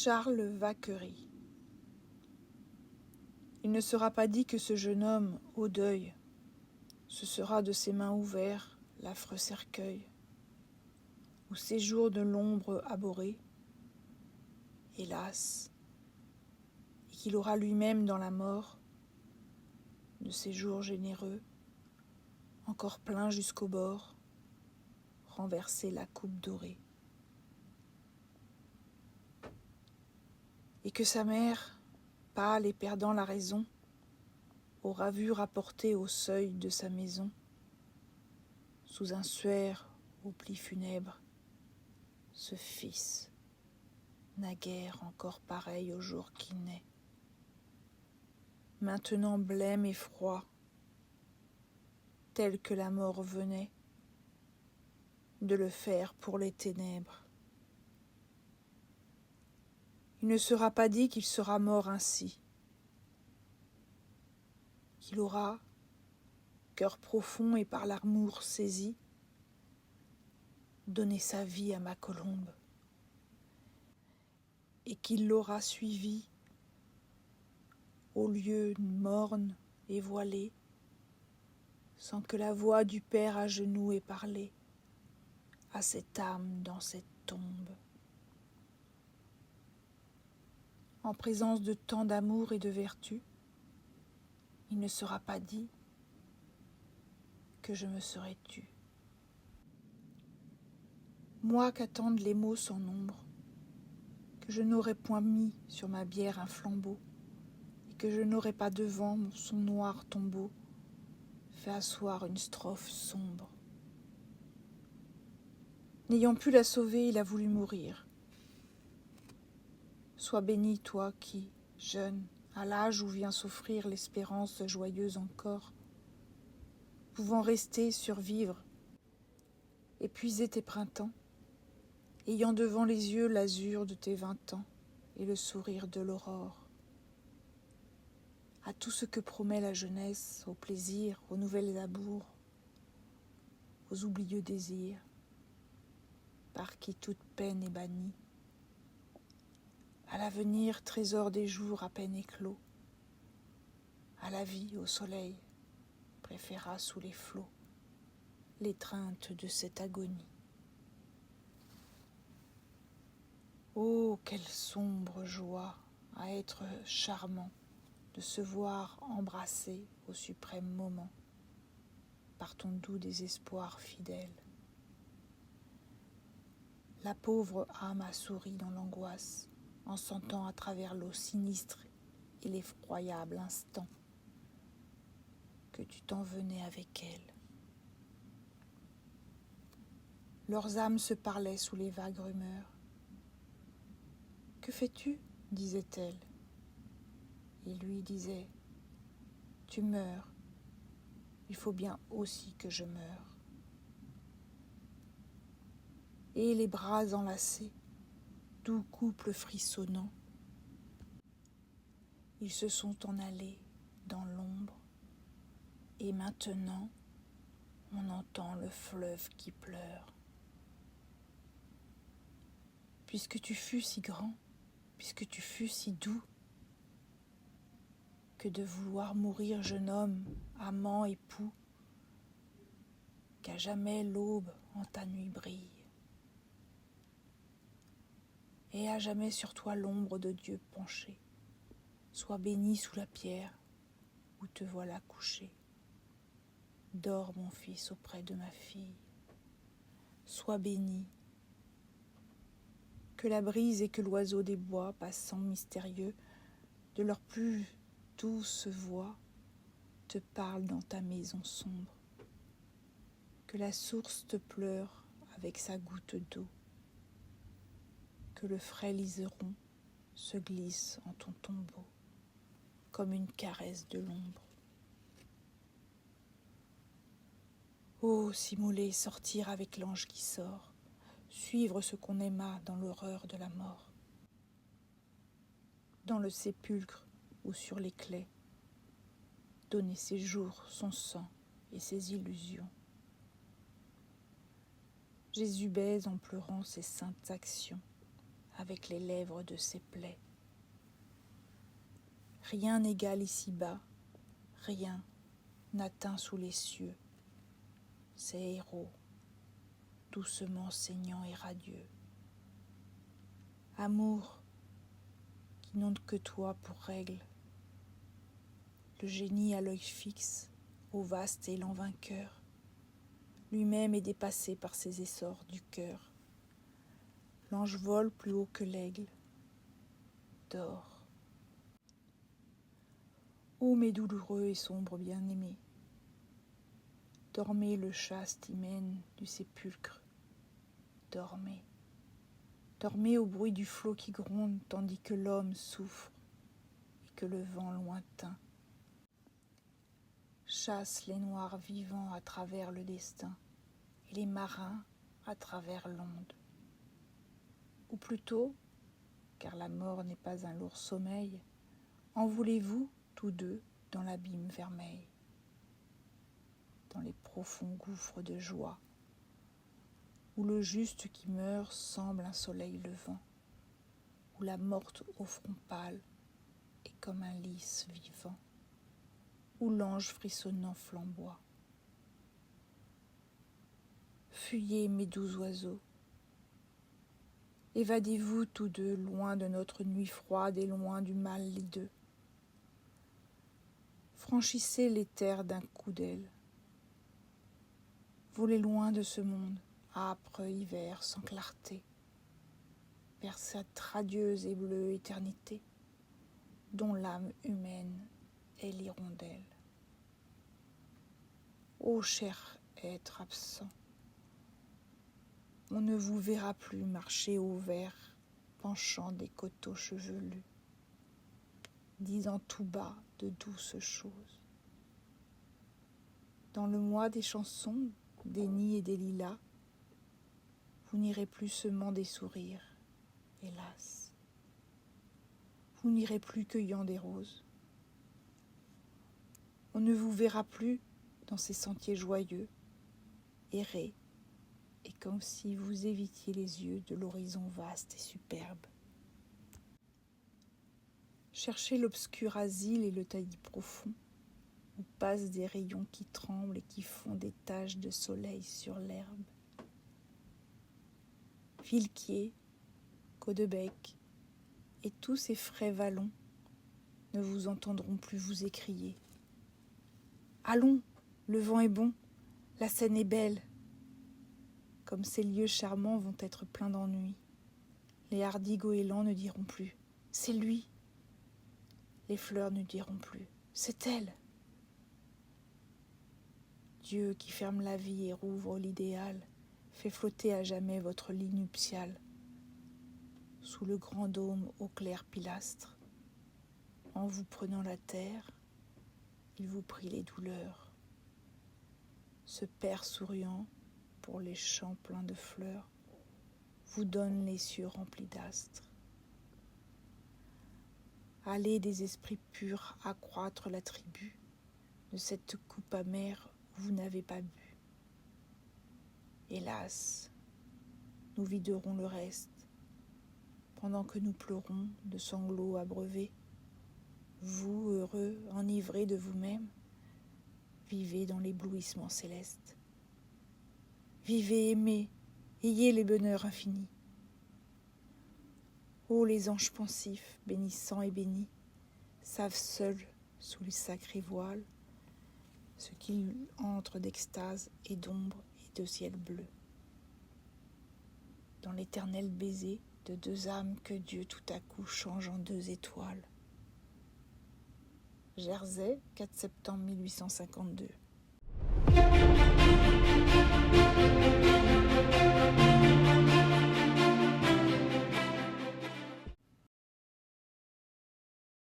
Charles Vacquerie. Il ne sera pas dit que ce jeune homme, au deuil, ce sera de ses mains ouverts l'affreux cercueil, où séjour de l'ombre abhorrée, hélas, et qu'il aura lui-même dans la mort, de ses jours généreux, encore plein jusqu'au bord, renverser la coupe dorée. Et que sa mère, pâle et perdant la raison, aura vu rapporter au seuil de sa maison, sous un suaire aux plis funèbres, ce fils, naguère encore pareil au jour qui naît, maintenant blême et froid, tel que la mort venait de le faire pour les ténèbres. Il ne sera pas dit qu'il sera mort ainsi, qu'il aura, cœur profond et par l'amour saisi, donné sa vie à ma colombe, et qu'il l'aura suivi au lieu morne et voilé, sans que la voix du Père à genoux ait parlé à cette âme dans cette tombe. En présence de tant d'amour et de vertu, il ne sera pas dit que je me serais tue. Moi qu'attendent les mots sans nombre, que je n'aurais point mis sur ma bière un flambeau, et que je n'aurais pas devant son noir tombeau fait asseoir une strophe sombre. N'ayant pu la sauver, il a voulu mourir. Sois béni, toi qui, jeune, à l'âge où vient s'offrir l'espérance joyeuse encore, pouvant rester, survivre, épuiser tes printemps, ayant devant les yeux l'azur de tes 20 ans et le sourire de l'aurore. À tout ce que promet la jeunesse, au plaisir, aux nouvelles amours, aux oublieux désirs, par qui toute peine est bannie, à l'avenir, trésor des jours à peine éclos, à la vie, au soleil, préféra sous les flots l'étreinte de cette agonie. Oh, quelle sombre joie à être charmant de se voir embrassé au suprême moment par ton doux désespoir fidèle. La pauvre âme a souri dans l'angoisse en sentant à travers l'eau sinistre et l'effroyable instant que tu t'en venais avec elle. Leurs âmes se parlaient sous les vagues rumeurs. « Que fais-tu » disait-elle. Il lui disait « Tu meurs, il faut bien aussi que je meure. » Et les bras enlacés, doux couple frissonnant, ils se sont en allés dans l'ombre, et maintenant on entend le fleuve qui pleure. Puisque tu fus si grand, puisque tu fus si doux, que de vouloir mourir jeune homme, amant, époux, qu'à jamais l'aube en ta nuit brille, et à jamais sur toi l'ombre de Dieu penchée. Sois béni sous la pierre où te voilà couché. Dors, mon fils, auprès de ma fille. Sois béni. Que la brise et que l'oiseau des bois, passant mystérieux, de leur plus douce voix, te parlent dans ta maison sombre. Que la source te pleure avec sa goutte d'eau. Que le frais liseron se glisse en ton tombeau, comme une caresse de l'ombre. Oh, s'immoler, sortir avec l'ange qui sort, suivre ce qu'on aima dans l'horreur de la mort. Dans le sépulcre ou sur les claies, donner ses jours, son sang et ses illusions. Jésus baise en pleurant ses saintes actions, avec les lèvres de ses plaies. Rien n'égale ici-bas, rien n'atteint sous les cieux ces héros, doucement saignants et radieux. Amour, qui n'ont que toi pour règle, le génie à l'œil fixe, au vaste élan vainqueur, lui-même est dépassé par ses essors du cœur. L'ange vole plus haut que l'aigle, dort. Ô mes douloureux et sombres bien-aimés, dormez le chaste hymen du sépulcre, dormez. Dormez au bruit du flot qui gronde tandis que l'homme souffre et que le vent lointain chasse les noirs vivants à travers le destin et les marins à travers l'onde. Ou plutôt, car la mort n'est pas un lourd sommeil, envolez-vous tous deux dans l'abîme vermeil, dans les profonds gouffres de joie, où le juste qui meurt semble un soleil levant, où la morte au front pâle est comme un lys vivant, où l'ange frissonnant flamboie. Fuyez, mes doux oiseaux, évadez-vous tous deux loin de notre nuit froide et loin du mal les deux. Franchissez les terres d'un coup d'aile, volez loin de ce monde, âpre hiver sans clarté, vers cette radieuse et bleue éternité, dont l'âme humaine est l'hirondelle. Ô cher être absent, on ne vous verra plus marcher au vert, penchant des coteaux chevelus, disant tout bas de douces choses. Dans le mois des chansons, des nids et des lilas, vous n'irez plus semant des sourires, hélas. Vous n'irez plus cueillant des roses. On ne vous verra plus dans ces sentiers joyeux, errer, et comme si vous évitiez les yeux de l'horizon vaste et superbe. Cherchez l'obscur asile et le taillis profond, où passent des rayons qui tremblent et qui font des taches de soleil sur l'herbe. Villequier, Caudebec et tous ces frais vallons ne vous entendront plus vous écrier. Allons, le vent est bon, la scène est belle. Comme ces lieux charmants vont être pleins d'ennui, les hardis goélands ne diront plus « c'est lui ». Les fleurs ne diront plus « c'est elle ». Dieu qui ferme la vie et rouvre l'idéal fait flotter à jamais votre lit nuptial sous le grand dôme au clair pilastre. En vous prenant la terre, il vous prie les douleurs. Ce père souriant, pour les champs pleins de fleurs, vous donne les cieux remplis d'astres. Allez des esprits purs accroître la tribu de cette coupe amère où vous n'avez pas bu. Hélas, nous viderons le reste, pendant que nous pleurons de sanglots abreuvés. Vous, heureux, enivrés de vous-même, vivez dans l'éblouissement céleste. Vivez, aimez, ayez les bonheurs infinis. Ô les anges pensifs, bénissants et bénis, savent seuls, sous les sacrés voiles, ce qu'il entre d'extase et d'ombre et de ciel bleu. Dans l'éternel baiser de deux âmes que Dieu tout à coup change en deux étoiles. Jersey, 4 septembre 1852.